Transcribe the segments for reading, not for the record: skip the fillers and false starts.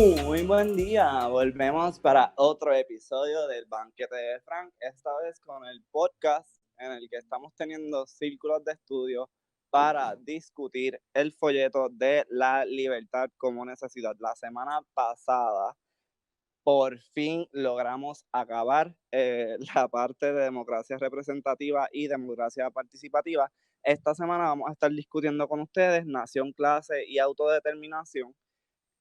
Muy buen día, volvemos para otro episodio del Banquete de Frank, esta vez con el podcast en el que estamos teniendo círculos de estudio para discutir el folleto de la libertad como necesidad. La semana pasada por fin logramos acabar la parte de democracia representativa y democracia participativa. Esta semana vamos a estar discutiendo con ustedes nación, clase y autodeterminación.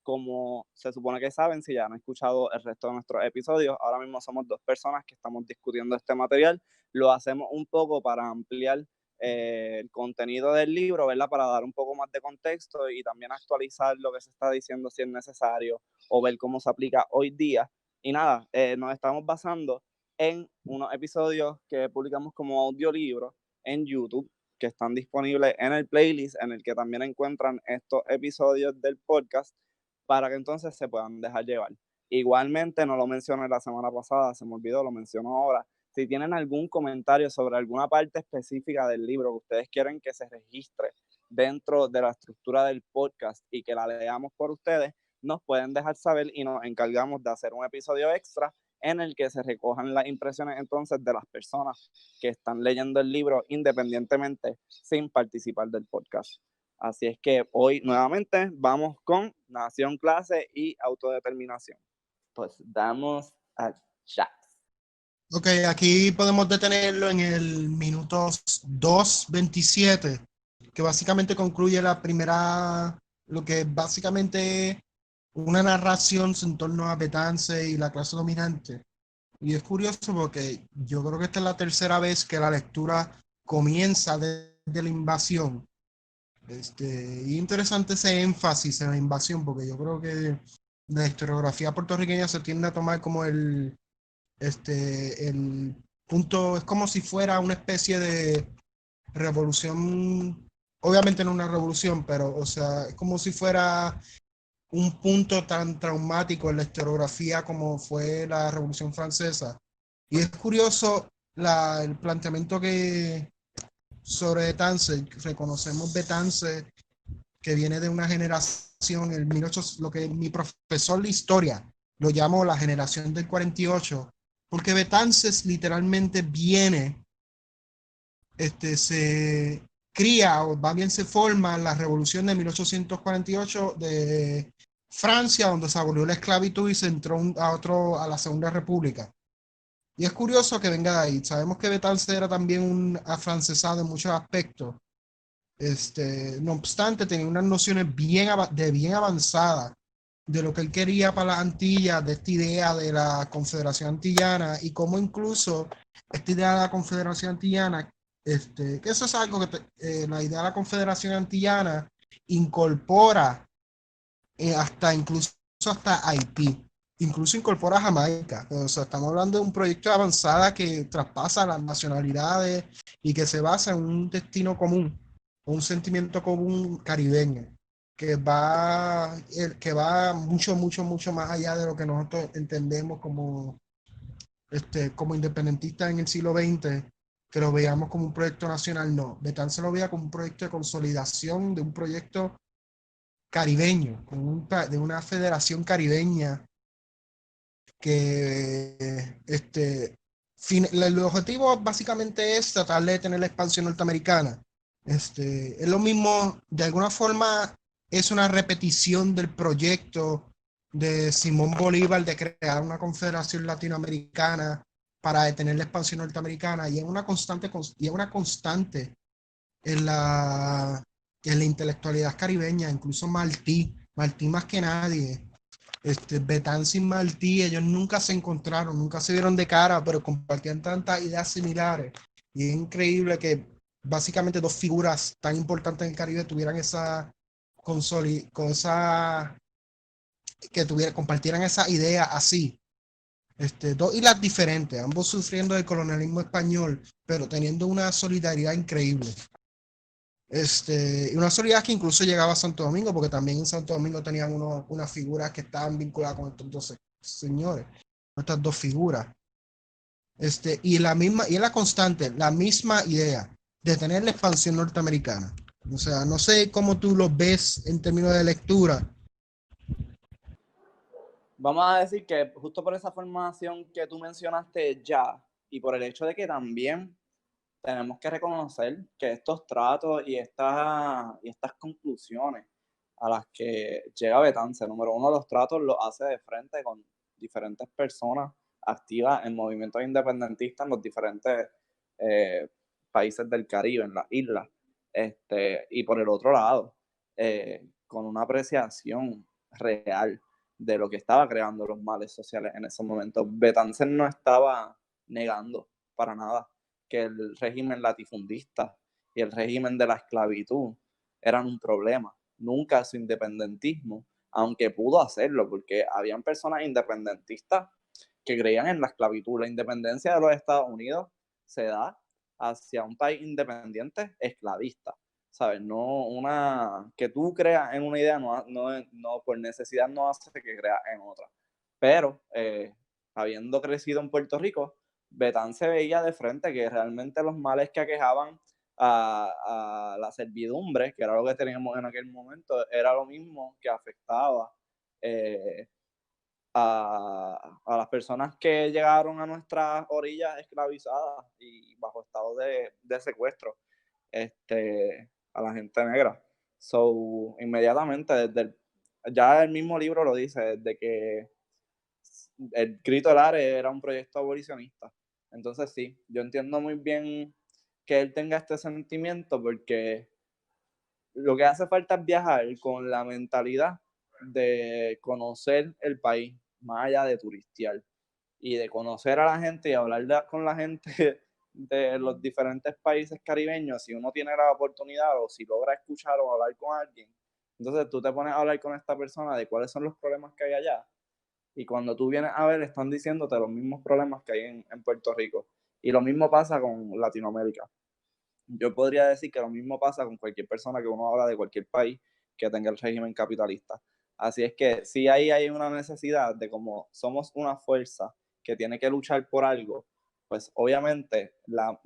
Como se supone que saben, si ya han escuchado el resto de nuestros episodios, ahora mismo somos dos personas que estamos discutiendo este material. Lo hacemos un poco para ampliar el contenido del libro, ¿verdad? Para dar un poco más de contexto y también actualizar lo que se está diciendo si es necesario o ver cómo se aplica hoy día. Y nada, nos estamos basando en unos episodios que publicamos como audiolibro en YouTube, que están disponibles en el playlist en el que también encuentran estos episodios del podcast, para que entonces se puedan dejar llevar. Igualmente, no lo mencioné la semana pasada, se me olvidó, lo menciono ahora. Si tienen algún comentario sobre alguna parte específica del libro que ustedes quieren que se registre dentro de la estructura del podcast y que la leamos por ustedes, nos pueden dejar saber y nos encargamos de hacer un episodio extra en el que se recojan las impresiones entonces de las personas que están leyendo el libro independientemente sin participar del podcast. Así es que hoy nuevamente vamos con nación, clase y autodeterminación. Pues damos a chat. Ok, aquí podemos detenerlo en el minuto 2:27, que básicamente concluye la primera, lo que básicamente una narración en torno a Betance y la clase dominante. Y es curioso porque yo creo que esta es la tercera vez que la lectura comienza desde la invasión. Y interesante ese énfasis en la invasión, porque yo creo que la historiografía puertorriqueña se tiende a tomar como el punto, es como si fuera una especie de revolución, obviamente no una revolución, pero o sea, es como si fuera un punto tan traumático en la historiografía como fue la Revolución Francesa. Y es curioso el planteamiento que sobre Betance, reconocemos Betance que viene de una generación, el 1800, lo que mi profesor de historia lo llamó la generación del 48, porque Betances literalmente viene, se cría, o más bien se forma la revolución de 1848 de Francia, donde se abolió la esclavitud y se entró a la Segunda República. Y es curioso que venga de ahí. Sabemos que Betances era también un afrancesado en muchos aspectos. No obstante, tenía unas nociones bien avanzadas de lo que él quería para las Antillas, de esta idea de la Confederación Antillana y cómo incluso esta idea de la Confederación Antillana, que eso es algo que la idea de la Confederación Antillana incorpora hasta Haití, incluso incorpora Jamaica. O sea, estamos hablando de un proyecto de avanzada que traspasa las nacionalidades y que se basa en un destino común, un sentimiento común caribeño que va mucho, mucho, mucho más allá de lo que nosotros entendemos como independentistas en el siglo XX, que lo veíamos como un proyecto nacional. No, Betance lo veía como un proyecto de consolidación de un proyecto caribeño, de una federación caribeña que el objetivo básicamente es tratar de tener la expansión norteamericana. Es lo mismo, de alguna forma es una repetición del proyecto de Simón Bolívar de crear una confederación latinoamericana para detener la expansión norteamericana, y es una constante en la intelectualidad caribeña. Incluso Martí más que nadie, Betance y Martí, ellos nunca se encontraron, nunca se vieron de cara, pero compartían tantas ideas similares. Y es increíble que básicamente dos figuras tan importantes en el Caribe tuvieran compartieran esa idea así. Dos islas diferentes, ambos sufriendo del colonialismo español, pero teniendo una solidaridad increíble. Y una solidaridad que incluso llegaba a Santo Domingo, porque también en Santo Domingo tenían unas figuras que estaban vinculadas con estos dos señores, estas dos figuras. Y es la constante, la misma idea de tener la expansión norteamericana. O sea, no sé cómo tú lo ves en términos de lectura. vamos a decir que justo por esa formación que tú mencionaste ya, y por el hecho de que también tenemos que reconocer que estos tratos y estas conclusiones a las que llega Betance, número uno, los tratos los hace de frente con diferentes personas activas en movimientos independentistas en los diferentes países del Caribe, en las islas. Y por el otro lado, con una apreciación real de lo que estaba creando los males sociales en ese momento. Betance no estaba negando para nada que el régimen latifundista y el régimen de la esclavitud eran un problema. Nunca su independentismo, aunque pudo hacerlo, porque habían personas independentistas que creían en la esclavitud. La independencia de los Estados Unidos se da hacia un país independiente esclavista, ¿sabes? No una que tú creas en una idea, no por necesidad no hace que creas en otra. Pero habiendo crecido en Puerto Rico, Betance veía de frente que realmente los males que aquejaban a la servidumbre, que era lo que teníamos en aquel momento, era lo mismo que afectaba a las personas que llegaron a nuestras orillas esclavizadas y bajo estado de secuestro, a la gente negra. So, inmediatamente, ya el mismo libro lo dice, desde que el Grito del Ares era un proyecto abolicionista. Entonces sí, yo entiendo muy bien que él tenga este sentimiento porque lo que hace falta es viajar con la mentalidad de conocer el país, más allá de turistear, y de conocer a la gente y hablar con la gente de los diferentes países caribeños. Si uno tiene la oportunidad o si logra escuchar o hablar con alguien, entonces tú te pones a hablar con esta persona de cuáles son los problemas que hay allá, y cuando tú vienes a ver, están diciéndote los mismos problemas que hay en Puerto Rico. Y lo mismo pasa con Latinoamérica. Yo podría decir que lo mismo pasa con cualquier persona que uno habla de cualquier país que tenga el régimen capitalista. Así es que sí, ahí hay una necesidad de, como somos una fuerza que tiene que luchar por algo, pues obviamente la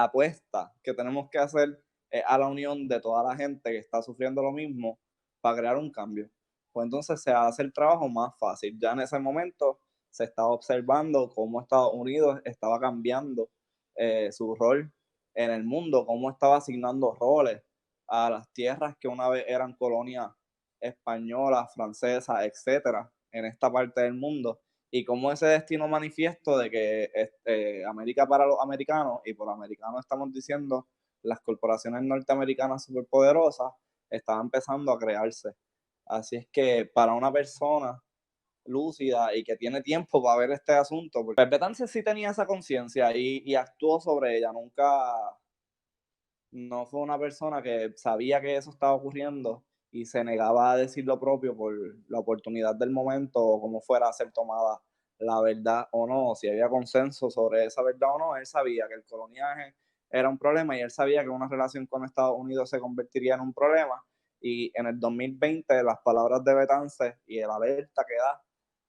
apuesta que tenemos que hacer es a la unión de toda la gente que está sufriendo lo mismo para crear un cambio. Pues entonces se hace el trabajo más fácil. Ya en ese momento se estaba observando cómo Estados Unidos estaba cambiando su rol en el mundo, cómo estaba asignando roles a las tierras que una vez eran colonias españolas, francesas, etcétera, en esta parte del mundo, y cómo ese destino manifiesto de que América para los americanos, y por americanos estamos diciendo las corporaciones norteamericanas superpoderosas, estaban empezando a crearse. Así es que para una persona lúcida y que tiene tiempo para ver este asunto, porque Betance sí tenía esa conciencia y actuó sobre ella, no fue una persona que sabía que eso estaba ocurriendo y se negaba a decir lo propio por la oportunidad del momento o cómo fuera a ser tomada la verdad o no, si había consenso sobre esa verdad o no. Él sabía que el coloniaje era un problema y él sabía que una relación con Estados Unidos se convertiría en un problema, y en el 2020 las palabras de Betance y el alerta que da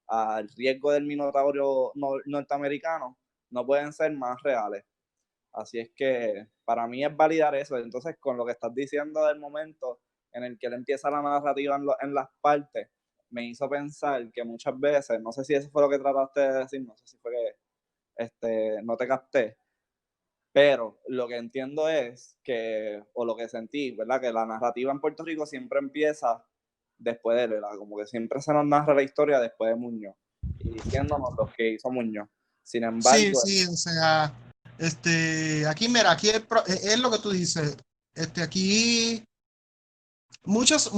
al riesgo del minotauro norteamericano no pueden ser más reales. Así es que para mí es validar eso. Entonces, con lo que estás diciendo del momento en el que él empieza la narrativa en las partes, me hizo pensar que muchas veces, no sé si eso fue lo que trataste de decir, no sé si fue que no te capté, pero lo que entiendo es que, o lo que sentí, ¿verdad? Que la narrativa en Puerto Rico siempre empieza después de él, ¿verdad? Como que siempre se nos narra la historia después de Muñoz y diciéndonos lo que hizo Muñoz. Sin Sí, embargo, sí, o sea, aquí, mira, aquí es lo que tú dices, aquí muchas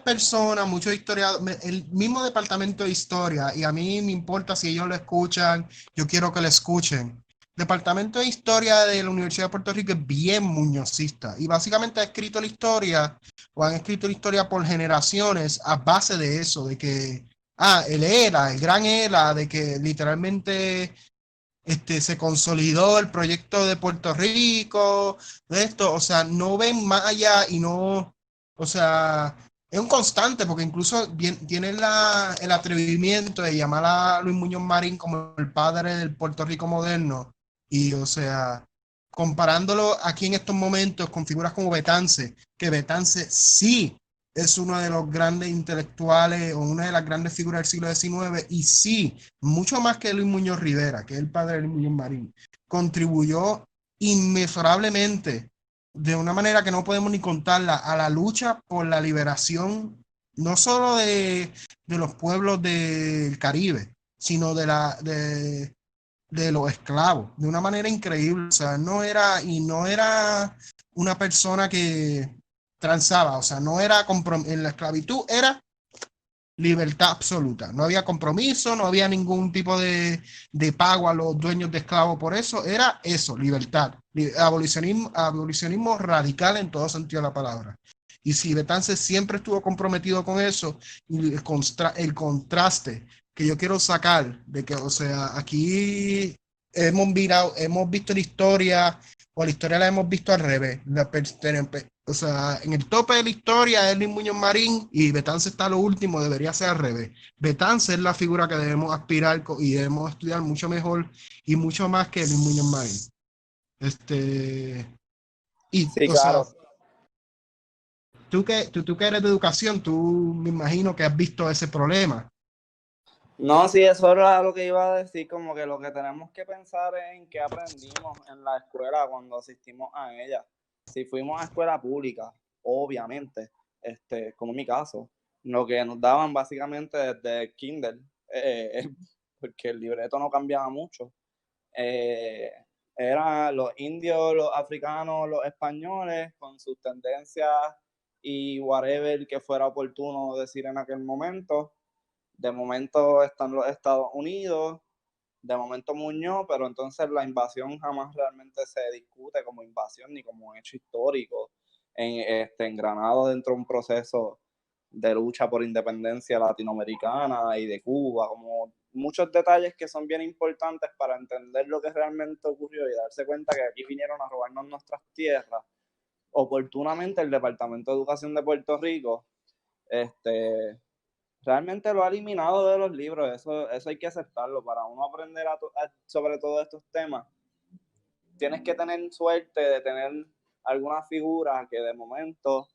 personas, muchos historiadores, el mismo departamento de historia, y a mí me importa si ellos lo escuchan, yo quiero que lo escuchen. Departamento de Historia de la Universidad de Puerto Rico es bien muñozista y básicamente ha escrito la historia o han escrito la historia por generaciones a base de eso, de que, el gran ELA, de que literalmente se consolidó el proyecto de Puerto Rico, de esto, o sea, no ven más allá y no, o sea, es un constante, porque incluso tienen el atrevimiento de llamar a Luis Muñoz Marín como el padre del Puerto Rico moderno, y o sea, comparándolo aquí en estos momentos con figuras como Betance, que Betance sí es uno de los grandes intelectuales o una de las grandes figuras del siglo XIX y sí, mucho más que Luis Muñoz Rivera, que es el padre de Luis Muñoz Marín, contribuyó inmesurablemente de una manera que no podemos ni contarla a la lucha por la liberación no solo de los pueblos del Caribe, sino de los esclavos, de una manera increíble. O sea, no era una persona que transaba, o sea, no era en la esclavitud, era libertad absoluta. No había compromiso, no había ningún tipo de pago a los dueños de esclavos por eso, era eso, libertad. Abolicionismo radical en todo sentido de la palabra. Y si Betances siempre estuvo comprometido con eso, y el contraste que yo quiero sacar de que, o sea, aquí hemos visto la historia, o la historia la hemos visto al revés. O sea, en el tope de la historia es Luis Muñoz Marín y Betances está lo último, debería ser al revés. Betances es la figura que debemos aspirar y debemos estudiar mucho mejor y mucho más que Luis Muñoz Marín. Sí, O claro. sea, tú que eres de educación, tú me imagino que has visto ese problema. No, sí, eso era lo que iba a decir, como que lo que tenemos que pensar es en qué aprendimos en la escuela cuando asistimos a ella. Si fuimos a escuela pública, obviamente, como en mi caso, lo que nos daban básicamente desde Kindle, porque el libreto no cambiaba mucho, eran los indios, los africanos, los españoles, con sus tendencias y whatever que fuera oportuno decir en aquel momento. De momento están los Estados Unidos, de momento Muñoz, pero entonces la invasión jamás realmente se discute como invasión ni como hecho histórico engranado dentro de un proceso de lucha por independencia latinoamericana y de Cuba, como muchos detalles que son bien importantes para entender lo que realmente ocurrió y darse cuenta que aquí vinieron a robarnos nuestras tierras. Oportunamente el Departamento de Educación de Puerto Rico realmente lo ha eliminado de los libros, eso hay que aceptarlo. Para uno aprender sobre todos estos temas, tienes que tener suerte de tener alguna figura que de momento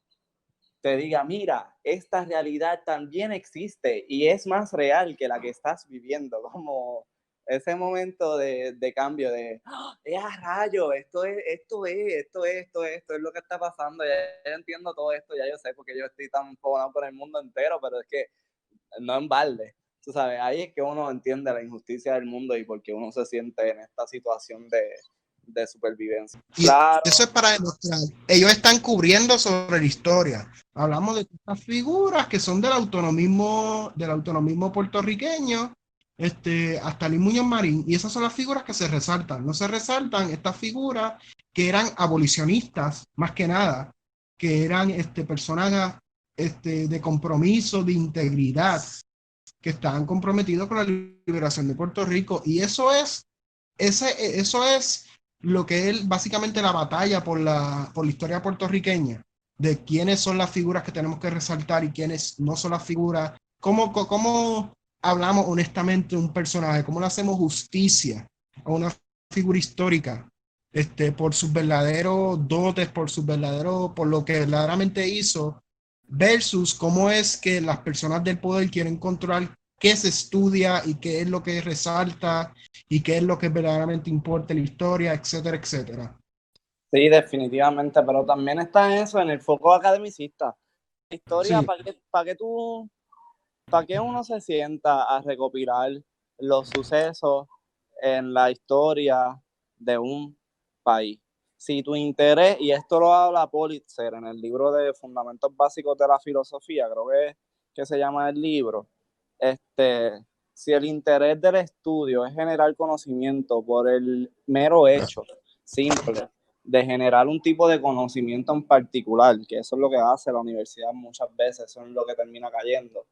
te diga, mira, esta realidad también existe y es más real que la que estás viviendo, como ese momento de cambio de, rayo, esto es lo que está pasando, ya entiendo todo esto, ya yo sé, porque yo estoy tan fogado por el mundo entero, pero es que no en balde. Tú sabes, ahí es que uno entiende la injusticia del mundo y por qué uno se siente en esta situación de supervivencia. Y Claro. eso es para demostrar. Ellos están cubriendo sobre la historia. Hablamos de estas figuras que son del autonomismo puertorriqueño, hasta Luis Muñoz Marín. Y esas son las figuras que se resaltan. No se resaltan estas figuras que eran abolicionistas, más que nada, que eran personas de compromiso, de integridad, que estaban comprometidos con la liberación de Puerto Rico. Y eso es lo que es básicamente la batalla por la historia puertorriqueña, de quiénes son las figuras que tenemos que resaltar y quiénes no son las figuras, cómo hablamos honestamente de un personaje, cómo le hacemos justicia a una figura histórica, por sus verdaderos dotes, por lo que verdaderamente hizo, versus cómo es que las personas del poder quieren controlar qué se estudia y qué es lo que resalta y qué es lo que verdaderamente importa en la historia, etcétera, etcétera. Sí, definitivamente, pero también está eso en el foco academicista. La historia, Sí, ¿para qué uno se sienta a recopilar los sucesos en la historia de un país? Si tu interés, y esto lo habla Pulitzer en el libro de Fundamentos Básicos de la Filosofía, creo que se llama el libro, si el interés del estudio es generar conocimiento por el mero hecho simple de generar un tipo de conocimiento en particular, que eso es lo que hace la universidad muchas veces, eso es lo que termina cayendo,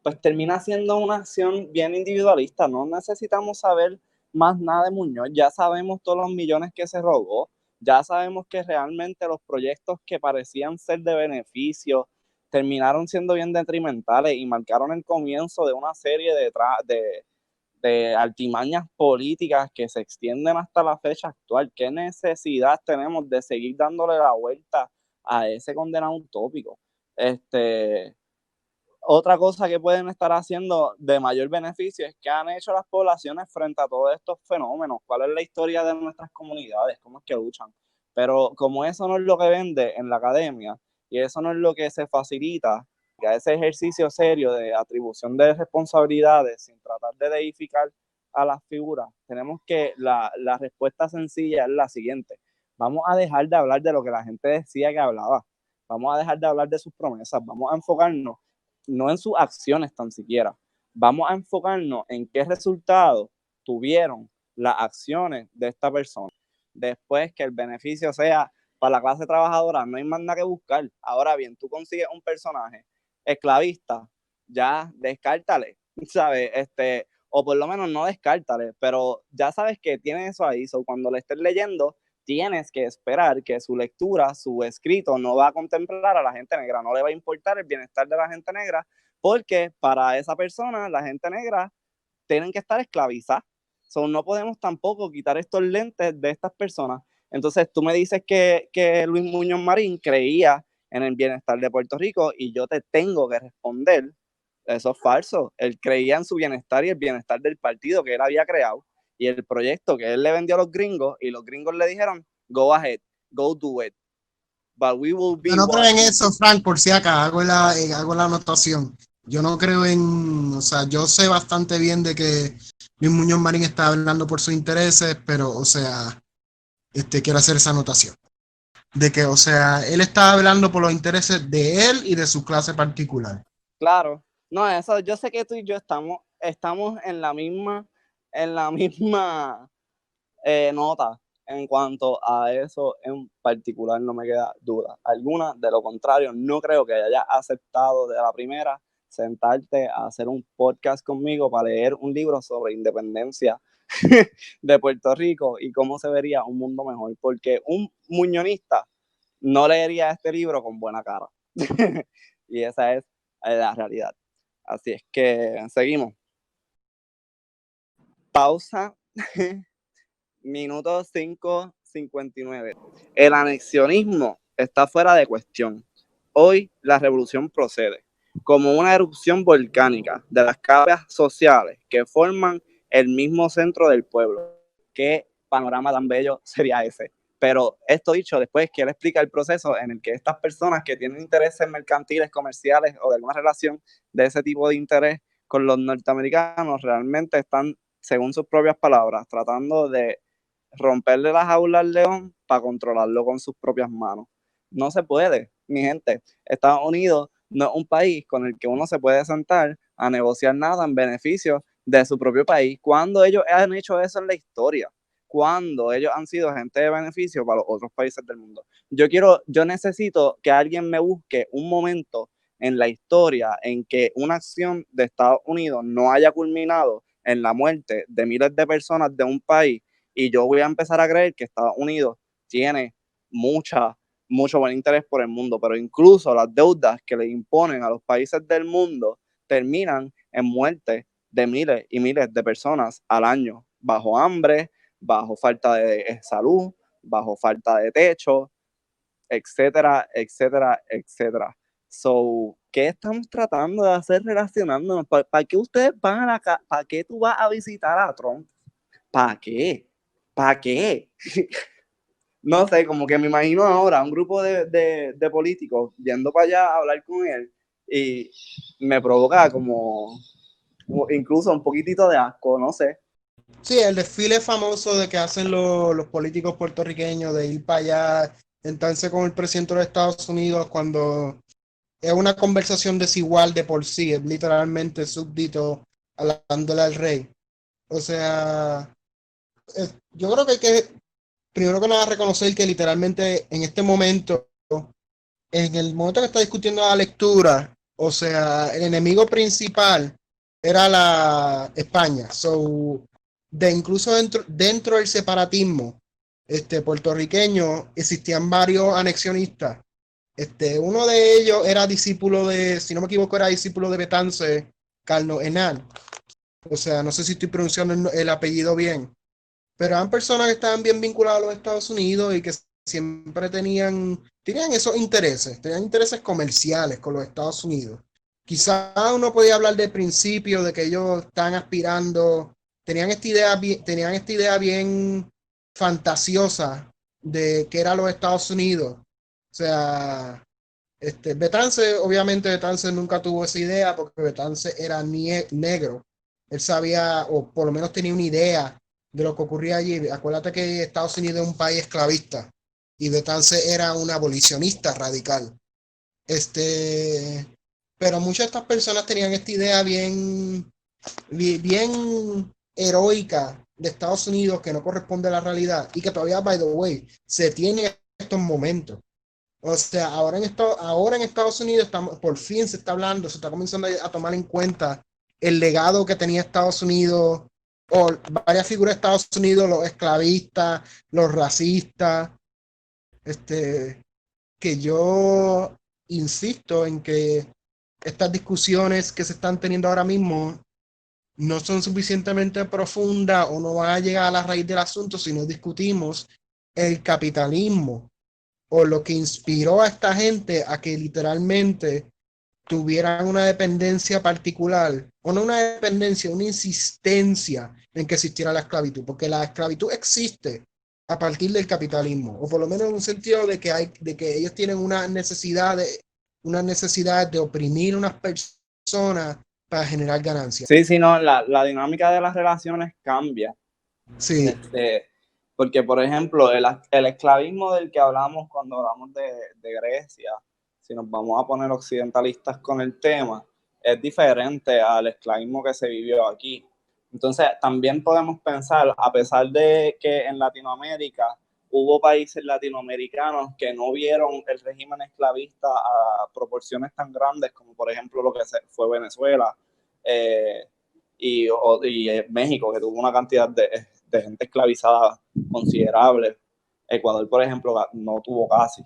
pues termina siendo una acción bien individualista. No necesitamos saber más nada de Muñoz, ya sabemos todos los millones que se robó, ya sabemos que realmente los proyectos que parecían ser de beneficio terminaron siendo bien detrimentales y marcaron el comienzo de una serie de artimañas políticas que se extienden hasta la fecha actual. ¿Qué necesidad tenemos de seguir dándole la vuelta a ese condenado utópico. Otra cosa que pueden estar haciendo de mayor beneficio es que han hecho las poblaciones frente a todos estos fenómenos. ¿Cuál es la historia de nuestras comunidades? ¿Cómo es que luchan? Pero como eso no es lo que vende en la academia y eso no es lo que se facilita, ya ese ejercicio serio de atribución de responsabilidades sin tratar de deificar a las figuras, tenemos que la respuesta sencilla es la siguiente. Vamos a dejar de hablar de lo que la gente decía que hablaba. Vamos a dejar de hablar de sus promesas. Vamos a enfocarnos no en sus acciones tan siquiera. Vamos a enfocarnos en qué resultados tuvieron las acciones de esta persona. Después que el beneficio sea para la clase trabajadora, no hay más nada que buscar. Ahora bien, tú consigues un personaje esclavista, ya descártale, ¿sabes? O por lo menos no descártale, pero ya sabes que tiene eso ahí. So, cuando le estés leyendo, tienes que esperar que su lectura, su escrito, no va a contemplar a la gente negra, no le va a importar el bienestar de la gente negra, porque para esa persona, la gente negra, tienen que estar esclavizadas. So, no podemos tampoco quitar estos lentes de estas personas. Entonces, tú me dices que Luis Muñoz Marín creía en el bienestar de Puerto Rico y yo te tengo que responder, eso es falso. Él creía en su bienestar y el bienestar del partido que él había creado y el proyecto que él le vendió a los gringos y los gringos le dijeron, go ahead, go do it, but we will be Yo no creo one. en eso, Frank, por si acá hago la anotación. Yo no creo o sea, yo sé bastante bien de que Luis Muñoz Marín está hablando por sus intereses, pero, o sea, quiero hacer esa anotación. De que, o sea, él está hablando por los intereses de él y de su clase particular. Claro, no, eso, yo sé que tú y yo estamos en la misma nota en cuanto a eso en particular, no me queda duda alguna. De lo contrario, no creo que hayas aceptado de la primera sentarte a hacer un podcast conmigo para leer un libro sobre independencia de Puerto Rico y cómo se vería un mundo mejor, porque un muñonista no leería este libro con buena cara. Y esa es la realidad. Así es que seguimos. Pausa. Minuto 5:59. El anexionismo está fuera de cuestión. Hoy la revolución procede como una erupción volcánica de las capas sociales que forman el mismo centro del pueblo. ¿Qué panorama tan bello sería ese? Pero esto dicho, después quiero explicar el proceso en el que estas personas que tienen intereses mercantiles, comerciales o de alguna relación de ese tipo de interés con los norteamericanos realmente están, según sus propias palabras, tratando de romperle las jaulas al león para controlarlo con sus propias manos. No se puede, mi gente. Estados Unidos no es un país con el que uno se puede sentar a negociar nada en beneficio de su propio país. Cuando ellos han hecho eso en la historia, cuando ellos han sido gente de beneficio para los otros países del mundo. Yo necesito que alguien me busque un momento en la historia en que una acción de Estados Unidos no haya culminado en la muerte de miles de personas de un país y yo voy a empezar a creer que Estados Unidos tiene mucho buen interés por el mundo, pero incluso las deudas que le imponen a los países del mundo terminan en muerte de miles y miles de personas al año, bajo hambre, bajo falta de salud, bajo falta de techo, etcétera, etcétera, etcétera. So, ¿qué estamos tratando de hacer relacionándonos? ¿Para qué ustedes van a la ¿Para qué tú vas a visitar a Trump? ¿Para qué? ¿Para qué? No sé, como que me imagino ahora un grupo de políticos yendo para allá a hablar con él y me provoca como incluso un poquitito de asco, no sé. Sí, el desfile famoso de que hacen los políticos puertorriqueños de ir para allá, sentarse con el presidente de los Estados Unidos cuando es una conversación desigual de por sí, es literalmente súbdito hablándole al rey. O sea, yo creo que hay que, primero que nada, reconocer que literalmente en este momento, en el momento que está discutiendo la lectura, o sea, el enemigo principal era la España. So, incluso dentro del separatismo puertorriqueño existían varios anexionistas. Uno de ellos era discípulo si no me equivoco, era discípulo de Betance, Carlos Henal. O sea, no sé si estoy pronunciando el apellido bien, pero eran personas que estaban bien vinculadas a los Estados Unidos y que siempre tenían tenían esos intereses, tenían intereses comerciales con los Estados Unidos. Quizá uno podía hablar del principio de que ellos están aspirando, tenían esta idea bien fantasiosa de que era los Estados Unidos. O sea, Betance nunca tuvo esa idea porque Betance era negro. Él sabía, o por lo menos tenía una idea de lo que ocurría allí. Acuérdate que Estados Unidos es un país esclavista y Betance era un abolicionista radical. Pero muchas de estas personas tenían esta idea bien heroica de Estados Unidos que no corresponde a la realidad y que todavía, by the way, se tiene en estos momentos. O sea, ahora en Estados Unidos por fin se está hablando, se está comenzando a tomar en cuenta el legado que tenía Estados Unidos o varias figuras de Estados Unidos, los esclavistas, los racistas, que yo insisto en que estas discusiones que se están teniendo ahora mismo no son suficientemente profundas o no van a llegar a la raíz del asunto si no discutimos el capitalismo o lo que inspiró a esta gente a que literalmente tuvieran una dependencia particular, o no una dependencia, una insistencia en que existiera la esclavitud, porque la esclavitud existe a partir del capitalismo, o por lo menos en un sentido de que ellos tienen una necesidad de oprimir a unas personas para generar ganancias. Sí, sí, no, la dinámica de las relaciones cambia. Sí. Porque, por ejemplo, el esclavismo del que hablamos cuando hablamos de Grecia, si nos vamos a poner occidentalistas con el tema, es diferente al esclavismo que se vivió aquí. Entonces, también podemos pensar, a pesar de que en Latinoamérica hubo países latinoamericanos que no vieron el régimen esclavista a proporciones tan grandes como, por ejemplo, lo que fue Venezuela y México, que tuvo una cantidad de gente esclavizada considerable. Ecuador, por ejemplo, no tuvo casi,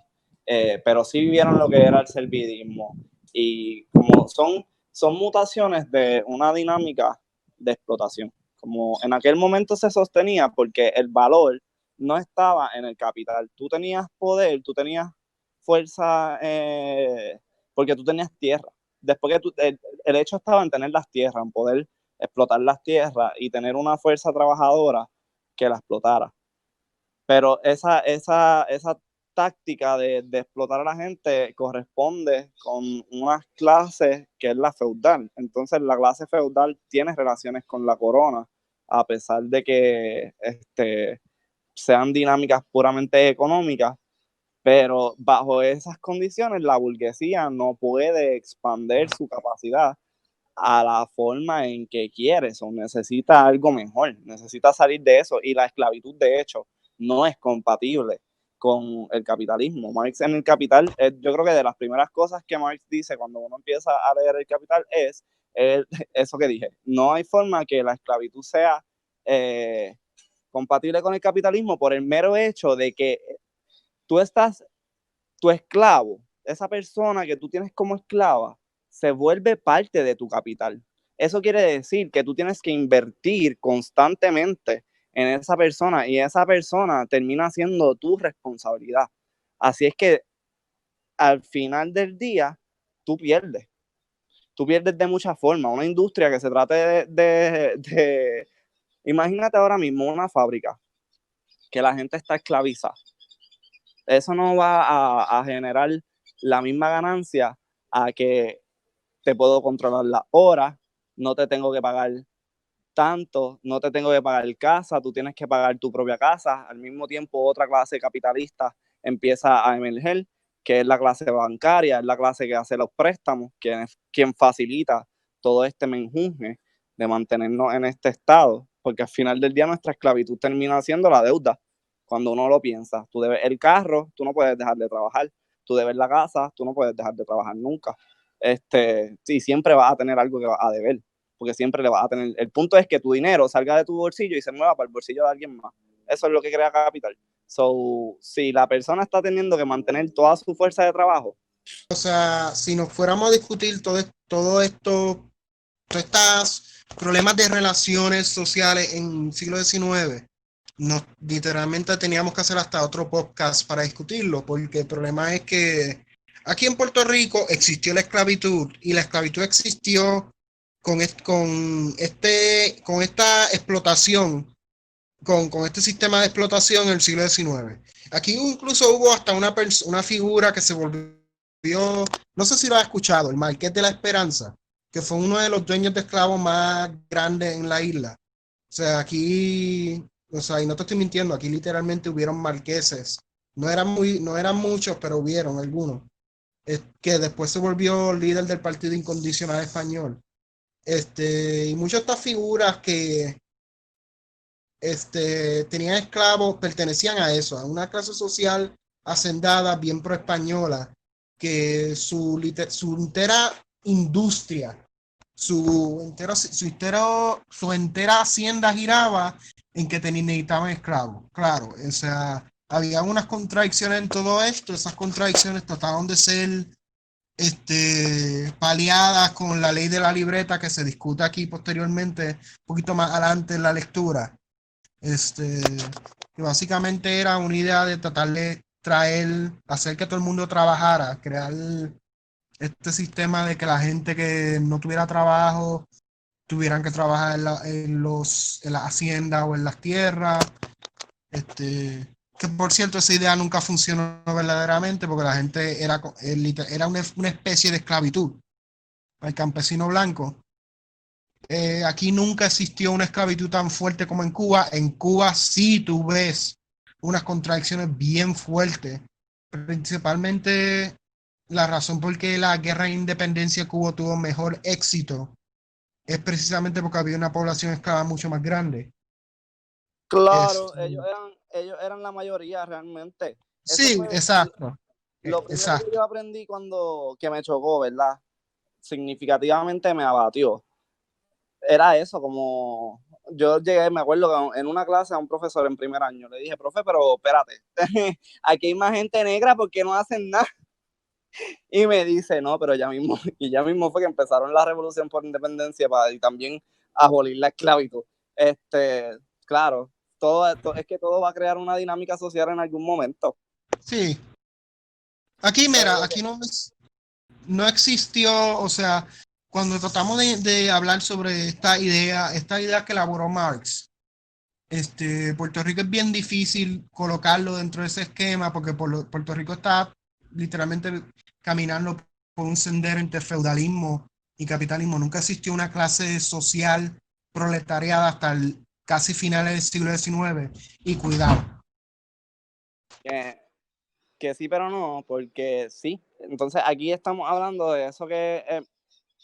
pero sí vivieron lo que era el servidismo. Y como son mutaciones de una dinámica de explotación. Como en aquel momento se sostenía porque el valor no estaba en el capital. Tú tenías poder, tú tenías fuerza, porque tú tenías tierra. Después que el hecho estaba en tener las tierras, en poder explotar las tierras y tener una fuerza trabajadora que la explotara. Pero esa táctica de explotar a la gente corresponde con unas clases que es la feudal. Entonces la clase feudal tiene relaciones con la corona, a pesar de que sean dinámicas puramente económicas, pero bajo esas condiciones la burguesía no puede expandir su capacidad a la forma en que quieres o necesita algo mejor, necesita salir de eso, y la esclavitud de hecho no es compatible con el capitalismo. Marx en el Capital, yo creo que de las primeras cosas que Marx dice cuando uno empieza a leer el Capital es eso que dije, no hay forma que la esclavitud sea compatible con el capitalismo por el mero hecho de que tu esclavo, esa persona que tú tienes como esclava, se vuelve parte de tu capital. Eso quiere decir que tú tienes que invertir constantemente en esa persona y esa persona termina siendo tu responsabilidad. Así es que al final del día, tú pierdes. Tú pierdes de muchas formas. Una industria que se trate de imagínate ahora mismo una fábrica que la gente está esclavizada. Eso no va a generar la misma ganancia a que te puedo controlar las horas, no te tengo que pagar tanto, no te tengo que pagar casa, tú tienes que pagar tu propia casa. Al mismo tiempo, otra clase capitalista empieza a emerger, que es la clase bancaria, es la clase que hace los préstamos, quien facilita todo este menjunje de mantenernos en este estado, porque al final del día nuestra esclavitud termina siendo la deuda. Cuando uno lo piensa, tú debes el carro, tú no puedes dejar de trabajar, tú debes la casa, tú no puedes dejar de trabajar nunca. Sí, siempre vas a tener algo que vas a deber, porque siempre le vas a tener. El punto es que tu dinero salga de tu bolsillo y se mueva para el bolsillo de alguien más. Eso es lo que crea capital. So, si la persona está teniendo que mantener toda su fuerza de trabajo. O sea, si nos fuéramos a discutir todo esto, todos estos problemas de relaciones sociales en el siglo XIX, literalmente teníamos que hacer hasta otro podcast para discutirlo, porque el problema es que aquí en Puerto Rico existió la esclavitud y la esclavitud existió con esta explotación, con este sistema de explotación en el siglo XIX. Aquí incluso hubo hasta una figura que se volvió, no sé si lo has escuchado, el Marqués de la Esperanza, que fue uno de los dueños de esclavos más grandes en la isla. O sea, aquí, o sea, y no te estoy mintiendo, aquí literalmente hubieron marqueses. No eran muchos, pero hubieron algunos. Que después se volvió líder del Partido Incondicional Español. Y muchas de estas figuras que tenían esclavos pertenecían a eso, a una clase social hacendada, bien pro-española, que su entera industria, su entera hacienda giraba en que necesitaban esclavos. Claro, o sea, había unas contradicciones en todo esto, esas contradicciones trataron de ser paliadas con la ley de la libreta que se discute aquí posteriormente, un poquito más adelante en la lectura. Este, que básicamente era una idea de tratar de hacer que todo el mundo trabajara, crear este sistema de que la gente que no tuviera trabajo tuvieran que trabajar en la hacienda o en las tierras. Que por cierto, esa idea nunca funcionó verdaderamente porque la gente era una especie de esclavitud al campesino blanco. Aquí nunca existió una esclavitud tan fuerte como en Cuba. En Cuba sí tú ves unas contradicciones bien fuertes. Principalmente la razón por qué la guerra de independencia de Cuba tuvo mejor éxito es precisamente porque había una población esclava mucho más grande. Claro, Este, ellos eran la mayoría realmente. Eso sí, fue exacto. lo primero que Exacto. yo aprendí que me chocó, ¿verdad? Significativamente me abatió. Era eso, como yo llegué, me acuerdo que en una clase a un profesor en primer año le dije, profe, pero espérate, aquí hay más gente negra, ¿por qué no hacen nada? Y me dice, no, pero ya mismo, y ya mismo fue que empezaron la revolución por independencia y también abolir la esclavitud. Claro, es que todo va a crear una dinámica social en algún momento. Sí. Aquí, mira, aquí no existió, o sea, cuando tratamos de hablar sobre esta idea que elaboró Marx, Puerto Rico es bien difícil colocarlo dentro de ese esquema porque Puerto Rico está literalmente caminando por un sendero entre feudalismo y capitalismo. Nunca existió una clase social proletariada hasta casi finales del siglo XIX. Y cuidado. Que, que sí, pero no, porque sí. Entonces aquí estamos hablando de eso que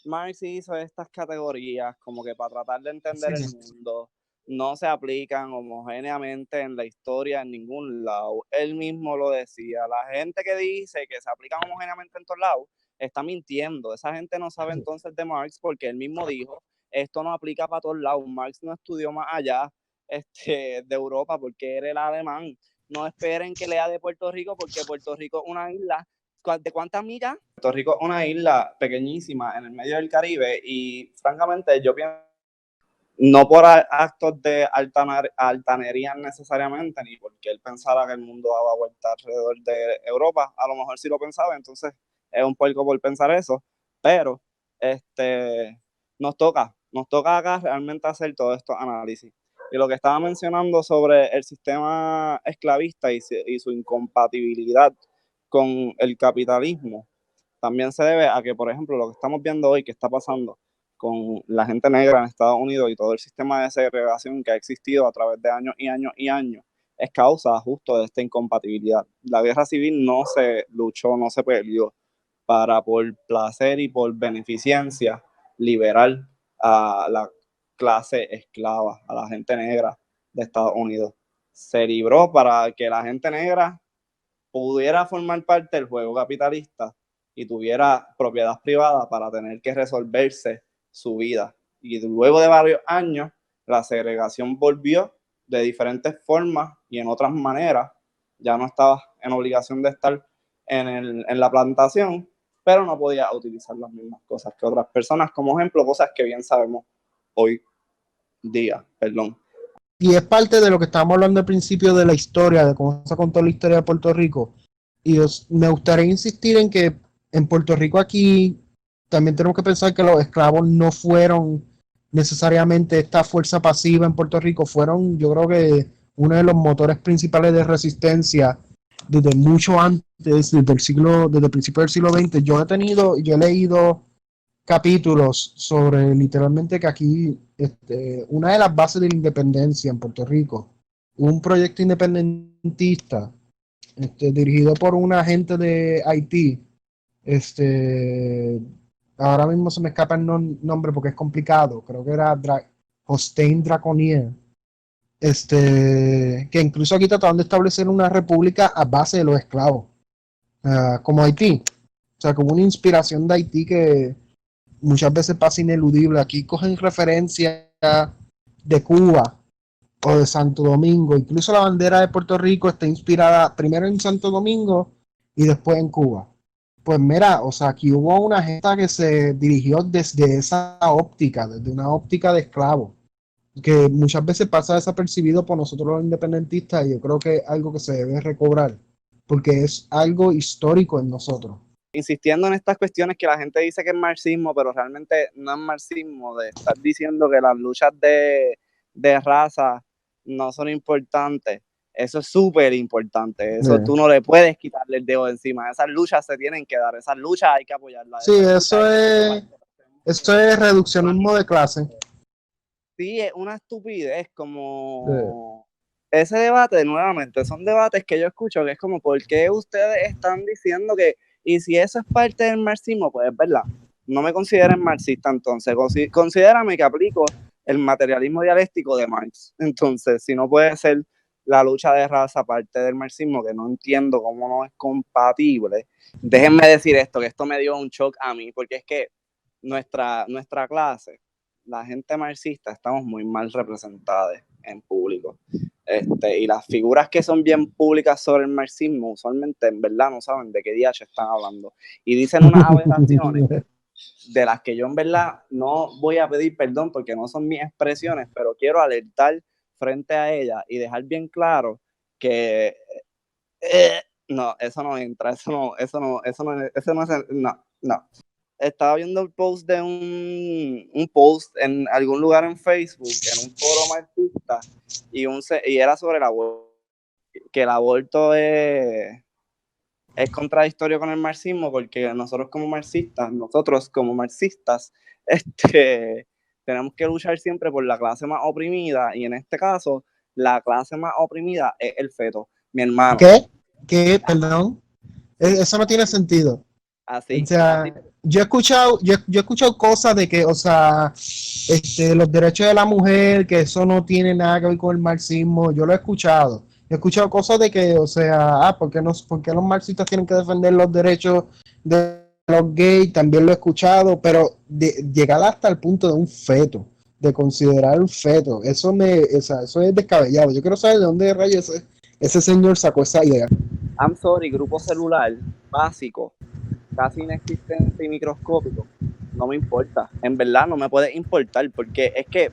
Marx hizo estas categorías como que para tratar de entender el Sí, mundo. No se aplican homogéneamente en la historia en ningún lado. Él mismo lo decía. La gente que dice que se aplican homogéneamente en todos lados está mintiendo. Esa gente no sabe entonces de Marx porque él mismo dijo, esto no aplica para todos lados. Marx no estudió más allá de Europa porque era el alemán. No esperen que lea de Puerto Rico porque Puerto Rico es una isla. ¿De cuántas millas? Puerto Rico es una isla pequeñísima en el medio del Caribe y francamente yo pienso no por actos de altanería necesariamente, ni porque él pensara que el mundo daba vuelta alrededor de Europa, a lo mejor sí lo pensaba, entonces es un puerco por pensar eso, pero nos toca acá realmente hacer todos estos análisis. Y lo que estaba mencionando sobre el sistema esclavista y su incompatibilidad con el capitalismo, también se debe a que, por ejemplo, lo que estamos viendo hoy, que está pasando con la gente negra en Estados Unidos y todo el sistema de segregación que ha existido a través de años y años y años, es causa justo de esta incompatibilidad. La guerra civil no se luchó, no se peleó para por placer y por beneficencia liberar a la clase esclava, a la gente negra de Estados Unidos. Se libró para que la gente negra pudiera formar parte del juego capitalista y tuviera propiedad privada para tener que resolverse su vida. Y luego de varios años, la segregación volvió de diferentes formas y en otras maneras. Ya no estaba en obligación de estar en la plantación, pero no podía utilizar las mismas cosas que otras personas, como ejemplo, cosas que bien sabemos hoy día. Perdón. y es parte de lo que estábamos hablando al principio de la historia, de cómo se contó la historia de Puerto Rico. Y me gustaría insistir en que en Puerto Rico aquí también tenemos que pensar que los esclavos no fueron necesariamente esta fuerza pasiva en Puerto Rico, fueron yo creo que uno de los motores principales de resistencia desde mucho antes, desde el principio del siglo XX. Yo he leído capítulos sobre literalmente que aquí una de las bases de la independencia en Puerto Rico, un proyecto independentista dirigido por un agente de Haití. Ahora mismo se me escapa el nombre porque es complicado, creo que era Hossein Draconier, que incluso aquí trataron de establecer una república a base de los esclavos, como Haití, o sea, como una inspiración de Haití que muchas veces pasa ineludible. Aquí cogen referencia de Cuba o de Santo Domingo, incluso la bandera de Puerto Rico está inspirada primero en Santo Domingo y después en Cuba. Pues mira, o sea, aquí hubo una gente que se dirigió desde esa óptica, desde una óptica de esclavo, que muchas veces pasa desapercibido por nosotros los independentistas, y yo creo que es algo que se debe recobrar, porque es algo histórico en nosotros. Insistiendo en estas cuestiones que la gente dice que es marxismo, pero realmente no es marxismo, de estar diciendo que las luchas de raza no son importantes. Eso es súper importante. Eso tú no le puedes quitarle el dedo de encima. Esas luchas se tienen que dar. Esas luchas hay que apoyarlas. Sí, eso es reduccionismo de clase. Sí, es una estupidez. Como ese debate, nuevamente, son debates que yo escucho que es como, ¿por qué ustedes están diciendo que, y si eso es parte del marxismo? Pues es verdad, no me consideren marxista, entonces considérame que aplico el materialismo dialéctico de Marx. Entonces, si no puede ser la lucha de raza parte del marxismo, que no entiendo cómo no es compatible, déjenme decir esto, que esto me dio un shock a mí, porque es que nuestra clase, la gente marxista, estamos muy mal representadas en público. Y las figuras que son bien públicas sobre el marxismo, usualmente en verdad no saben de qué DH están hablando. Y dicen unas aberraciones de las que yo en verdad no voy a pedir perdón porque no son mis expresiones, pero quiero alertar frente a ellas y dejar bien claro que no, eso no entra, no. Estaba viendo el post de un post en algún lugar en Facebook, en un foro marxista, y era sobre el aborto, que el aborto es contradictorio con el marxismo, porque nosotros como marxistas, tenemos que luchar siempre por la clase más oprimida, y en este caso, la clase más oprimida es el feto, mi hermano. ¿Qué? Perdón. Eso no tiene sentido. Así. O sea, yo he escuchado cosas de que, o sea, los derechos de la mujer, que eso no tiene nada que ver con el marxismo. Yo lo he escuchado. He escuchado cosas de que, o sea, ¿por qué los marxistas tienen que defender los derechos de los gays? También lo he escuchado, pero llegar hasta el punto de un feto, de considerar un feto, eso es descabellado. Yo quiero saber de dónde rayos ese señor sacó esa idea. I'm sorry, grupo celular básico, casi inexistente y microscópico, no me importa. En verdad no me puede importar, porque es que,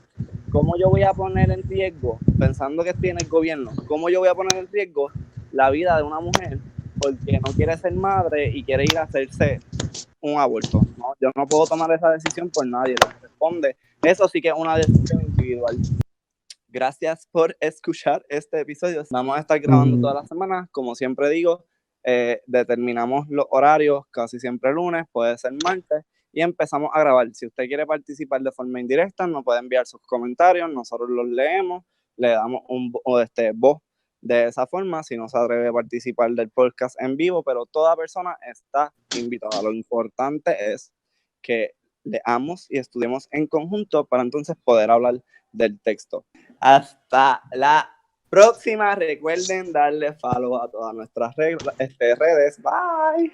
¿cómo yo voy a poner en riesgo, pensando que estoy en el gobierno, cómo yo voy a poner en riesgo la vida de una mujer porque no quiere ser madre y quiere ir a hacerse un aborto? No, yo no puedo tomar esa decisión por nadie, le responde. Eso sí que es una decisión individual. Gracias por escuchar este episodio. Vamos a estar grabando todas las semanas. Como siempre digo, determinamos los horarios, casi siempre lunes, puede ser martes, y empezamos a grabar. Si usted quiere participar de forma indirecta, nos puede enviar sus comentarios, nosotros los leemos, le damos voz de esa forma, si no se atreve a participar del podcast en vivo, pero toda persona está invitada. Lo importante es que leamos y estudiemos en conjunto para entonces poder hablar del texto. Hasta la próxima. Recuerden darle follow a todas nuestras redes. Bye.